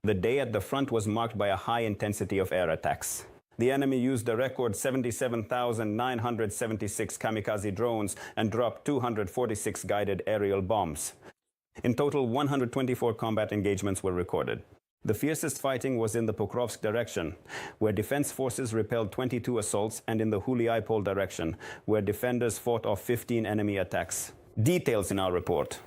The day at the front was marked by a high intensity of air attacks. The enemy used a record 77,976 kamikaze drones and dropped 246 guided aerial bombs. In total, 124 combat engagements were recorded. The fiercest fighting was in the Pokrovsk direction, where defense forces repelled 22 assaults, and in the Huliaipol direction, where defenders fought off 15 enemy attacks. Details in our report.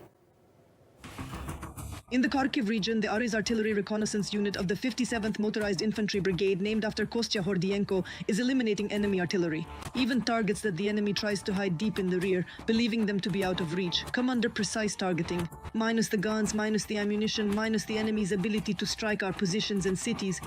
In the Kharkiv region, the Ares Artillery Reconnaissance Unit of the 57th Motorized Infantry Brigade, named after Kostya Hordienko, is eliminating enemy artillery. Even targets that the enemy tries to hide deep in the rear, believing them to be out of reach, come under precise targeting. Minus the guns, minus the ammunition, minus the enemy's ability to strike our positions and cities.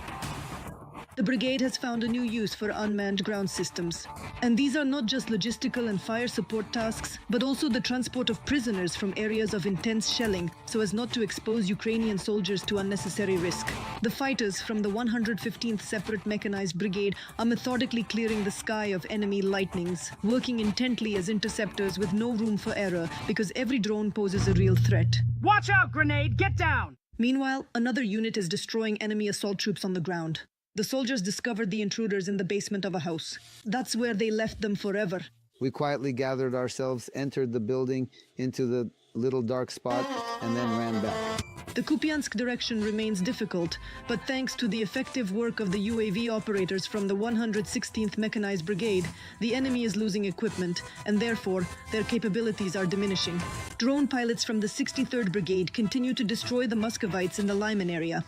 The brigade has found a new use for unmanned ground systems. And these are not just logistical and fire support tasks, but also the transport of prisoners from areas of intense shelling, so as not to expose Ukrainian soldiers to unnecessary risk. The fighters from the 115th Separate Mechanized Brigade are methodically clearing the sky of enemy lightnings, working intently as interceptors with no room for error, because every drone poses a real threat. Watch out, grenade! Get down! Meanwhile, another unit is destroying enemy assault troops on the ground. The soldiers discovered the intruders in the basement of a house. That's where they left them forever. We quietly gathered ourselves, entered the building into the little dark spot, and then ran back. The Kupiansk direction remains difficult, but thanks to the effective work of the UAV operators from the 116th Mechanized Brigade, the enemy is losing equipment, and therefore, their capabilities are diminishing. Drone pilots from the 63rd Brigade continue to destroy the Muscovites in the Lyman area.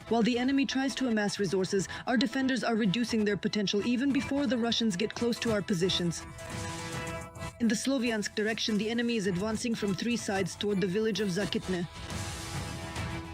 While the enemy tries to amass resources, our defenders are reducing their potential even before the Russians get close to our positions. In the Sloviansk direction, the enemy is advancing from three sides toward the village of Zakitne.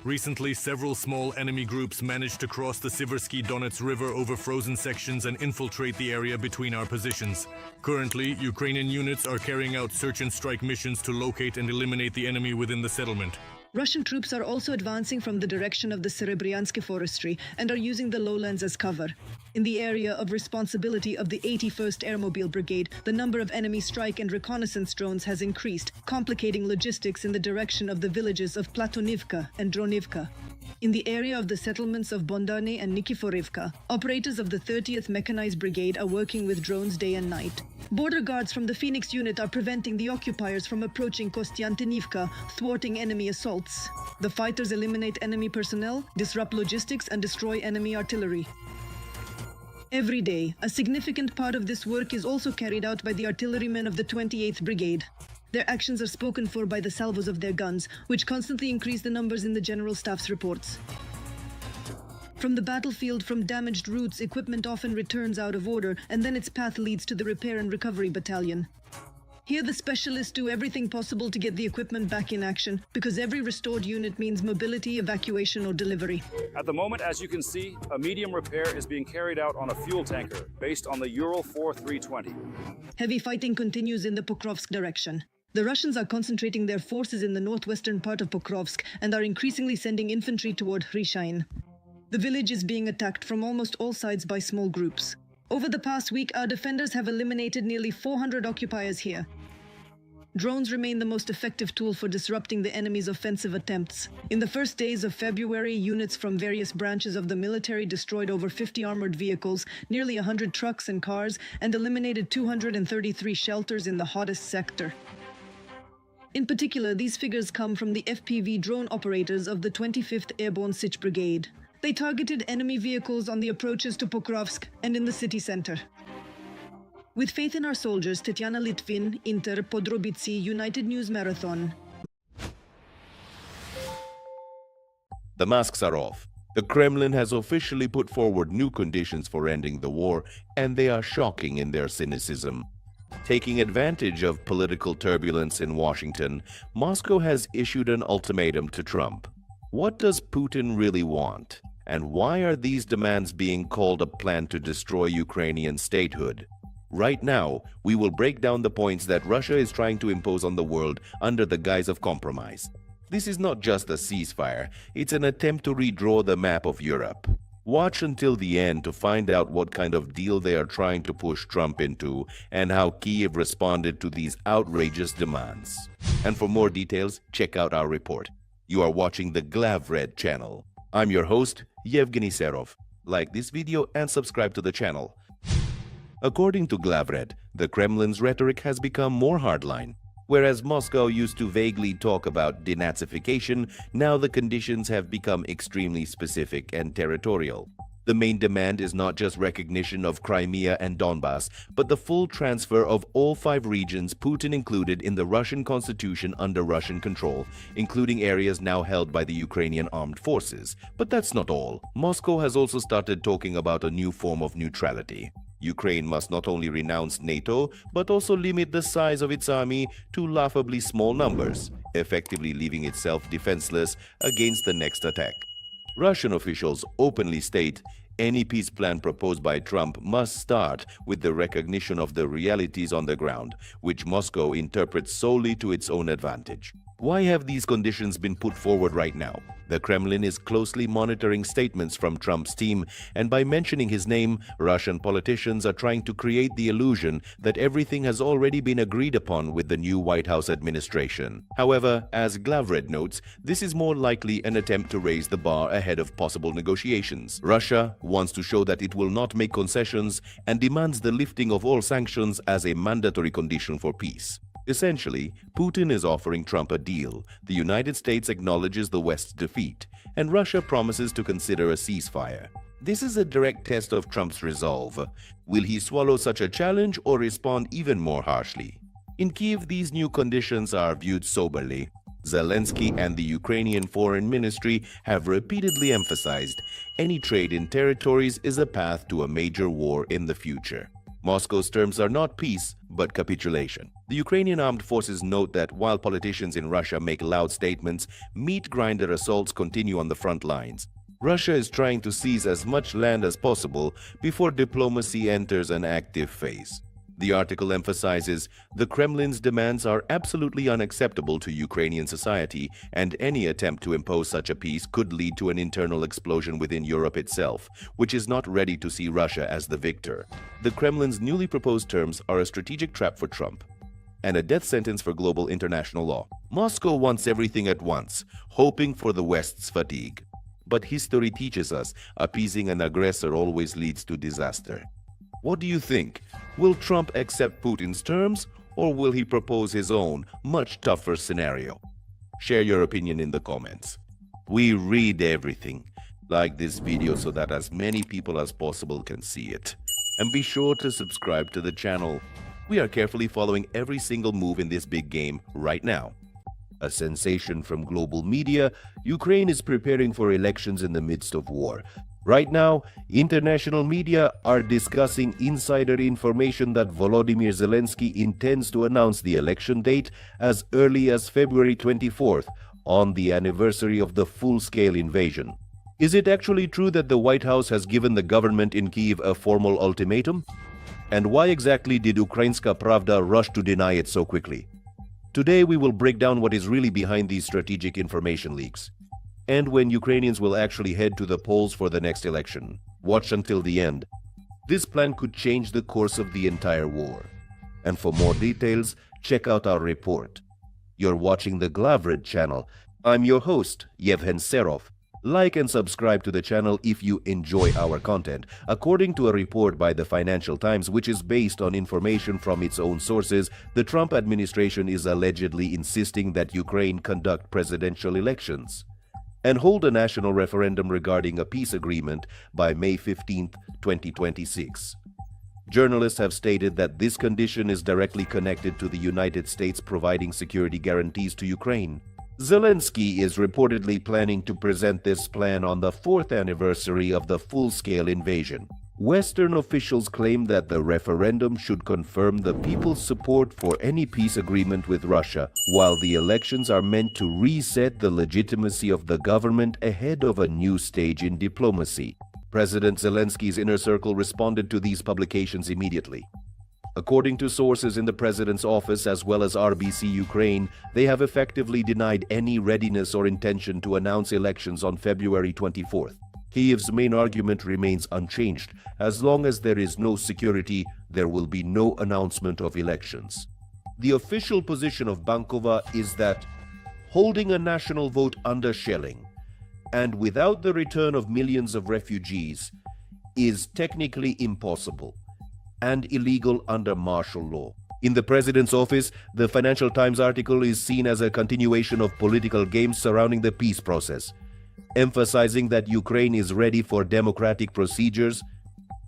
Recently, several small enemy groups managed to cross the Siversky Donets River over frozen sections and infiltrate the area between our positions. Currently, Ukrainian units are carrying out search and strike missions to locate and eliminate the enemy within the settlement. Russian troops are also advancing from the direction of the Serebryansky forestry and are using the lowlands as cover. In the area of responsibility of the 81st Airmobile Brigade, the number of enemy strike and reconnaissance drones has increased, complicating logistics in the direction of the villages of Platonivka and Dronivka. In the area of the settlements of Bondarny and Nikiforivka, operators of the 30th Mechanized Brigade are working with drones day and night. Border guards from the Phoenix unit are preventing the occupiers from approaching Kostiantinivka, thwarting enemy assaults. The fighters eliminate enemy personnel, disrupt logistics, and destroy enemy artillery. Every day, a significant part of this work is also carried out by the artillerymen of the 28th Brigade. Their actions are spoken for by the salvos of their guns, which constantly increase the numbers in the General Staff's reports. From the battlefield, from damaged routes, equipment often returns out of order, and then its path leads to the Repair and Recovery Battalion. Here the specialists do everything possible to get the equipment back in action, because every restored unit means mobility, evacuation, or delivery. At the moment, as you can see, a medium repair is being carried out on a fuel tanker based on the Ural 4320. Heavy fighting continues in the Pokrovsk direction. The Russians are concentrating their forces in the northwestern part of Pokrovsk and are increasingly sending infantry toward Hrishain. The village is being attacked from almost all sides by small groups. Over the past week, our defenders have eliminated nearly 400 occupiers here. Drones remain the most effective tool for disrupting the enemy's offensive attempts. In the first days of February, units from various branches of the military destroyed over 50 armored vehicles, nearly 100 trucks and cars, and eliminated 233 shelters in the hottest sector. In particular, these figures come from the FPV drone operators of the 25th Airborne Sich Brigade. They targeted enemy vehicles on the approaches to Pokrovsk and in the city center. With faith in our soldiers, Tetiana Litvin, Inter, Podrobici, United News Marathon. The masks are off. The Kremlin has officially put forward new conditions for ending the war, and they are shocking in their cynicism. Taking advantage of political turbulence in Washington, Moscow has issued an ultimatum to Trump. What does Putin really want? And why are these demands being called a plan to destroy Ukrainian statehood? Right now, we will break down the points that Russia is trying to impose on the world under the guise of compromise. This is not just a ceasefire, it's an attempt to redraw the map of Europe. Watch until the end to find out what kind of deal they are trying to push Trump into and how Kyiv responded to these outrageous demands. And for more details, check out our report. You are watching the Glavred channel. I'm your host, Yevgeny Serov. Like this video and subscribe to the channel. According to Glavred, the Kremlin's rhetoric has become more hardline. Whereas Moscow used to vaguely talk about denazification, now the conditions have become extremely specific and territorial. The main demand is not just recognition of Crimea and Donbas, but the full transfer of all 5 regions, Putin included, in the Russian constitution under Russian control, including areas now held by the Ukrainian armed forces. But that's not all. Moscow has also started talking about a new form of neutrality. Ukraine must not only renounce NATO, but also limit the size of its army to laughably small numbers, effectively leaving itself defenseless against the next attack. Russian officials openly state any peace plan proposed by Trump must start with the recognition of the realities on the ground, which Moscow interprets solely to its own advantage. Why have these conditions been put forward right now? The Kremlin is closely monitoring statements from Trump's team, and by mentioning his name, Russian politicians are trying to create the illusion that everything has already been agreed upon with the new White House administration. However, as Glavred notes, this is more likely an attempt to raise the bar ahead of possible negotiations. Russia wants to show that it will not make concessions and demands the lifting of all sanctions as a mandatory condition for peace. Essentially, Putin is offering Trump a deal. The United States acknowledges the West's defeat, and Russia promises to consider a ceasefire. This is a direct test of Trump's resolve. Will he swallow such a challenge or respond even more harshly? In Kyiv, these new conditions are viewed soberly. Zelensky and the Ukrainian Foreign Ministry have repeatedly emphasized any trade in territories is a path to a major war in the future. Moscow's terms are not peace, but capitulation. The Ukrainian armed forces note that while politicians in Russia make loud statements, meat-grinder assaults continue on the front lines. Russia is trying to seize as much land as possible before diplomacy enters an active phase. The article emphasizes the Kremlin's demands are absolutely unacceptable to Ukrainian society, and any attempt to impose such a peace could lead to an internal explosion within Europe itself, which is not ready to see Russia as the victor. The Kremlin's newly proposed terms are a strategic trap for Trump and a death sentence for global international law. Moscow wants everything at once, hoping for the West's fatigue. But history teaches us appeasing an aggressor always leads to disaster. What do you think? Will Trump accept Putin's terms, or will he propose his own, much tougher scenario? Share your opinion in the comments. We read everything. Like this video so that as many people as possible can see it. And be sure to subscribe to the channel. We are carefully following every single move in this big game right now. A sensation from global media, Ukraine is preparing for elections in the midst of war. Right now, international media are discussing insider information that Volodymyr Zelensky intends to announce the election date as early as February 24th, on the anniversary of the full-scale invasion. Is it actually true that the White House has given the government in Kyiv a formal ultimatum? And why exactly did Ukrainska Pravda rush to deny it so quickly? Today we will break down what is really behind these strategic information leaks, and when Ukrainians will actually head to the polls for the next election. Watch until the end. This plan could change the course of the entire war. And for more details, check out our report. You're watching the Glavred channel. I'm your host, Yevgeny Serov. Like and subscribe to the channel if you enjoy our content. According to a report by the Financial Times, which is based on information from its own sources, the Trump administration is allegedly insisting that Ukraine conduct presidential elections and hold a national referendum regarding a peace agreement by May 15, 2026. Journalists have stated that this condition is directly connected to the United States providing security guarantees to Ukraine. Zelensky is reportedly planning to present this plan on the 4th anniversary of the full-scale invasion. Western officials claim that the referendum should confirm the people's support for any peace agreement with Russia, while the elections are meant to reset the legitimacy of the government ahead of a new stage in diplomacy. President Zelensky's inner circle responded to these publications immediately. According to sources in the president's office as well as RBC Ukraine, they have effectively denied any readiness or intention to announce elections on February 24th. Kyiv's main argument remains unchanged. As long as there is no security, there will be no announcement of elections. The official position of Bankova is that holding a national vote under shelling and without the return of millions of refugees is technically impossible and illegal under martial law. In the president's office, the Financial Times article is seen as a continuation of political games surrounding the peace process, emphasizing that Ukraine is ready for democratic procedures,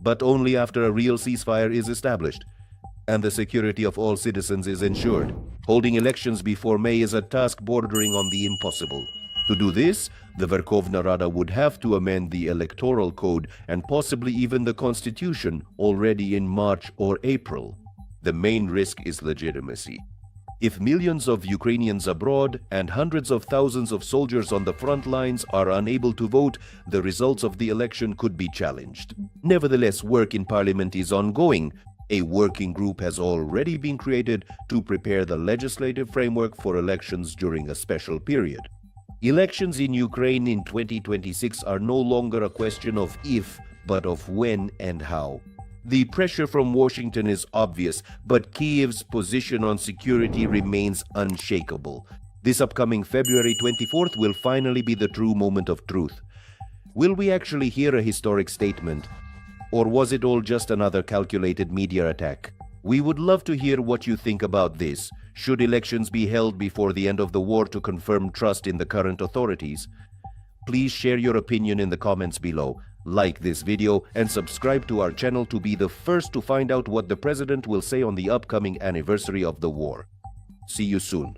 but only after a real ceasefire is established and the security of all citizens is ensured. Holding elections before May is a task bordering on the impossible. To do this, the Verkhovna Rada would have to amend the electoral code and possibly even the constitution already in March or April. The main risk is legitimacy. If millions of Ukrainians abroad and hundreds of thousands of soldiers on the front lines are unable to vote, the results of the election could be challenged. Nevertheless, work in parliament is ongoing. A working group has already been created to prepare the legislative framework for elections during a special period. Elections in Ukraine in 2026 are no longer a question of if, but of when and how. The pressure from Washington is obvious, but Kyiv's position on security remains unshakable. This upcoming February 24th will finally be the true moment of truth. Will we actually hear a historic statement? Or was it all just another calculated media attack? We would love to hear what you think about this. Should elections be held before the end of the war to confirm trust in the current authorities? Please share your opinion in the comments below. Like this video and subscribe to our channel to be the first to find out what the president will say on the upcoming anniversary of the war. See you soon.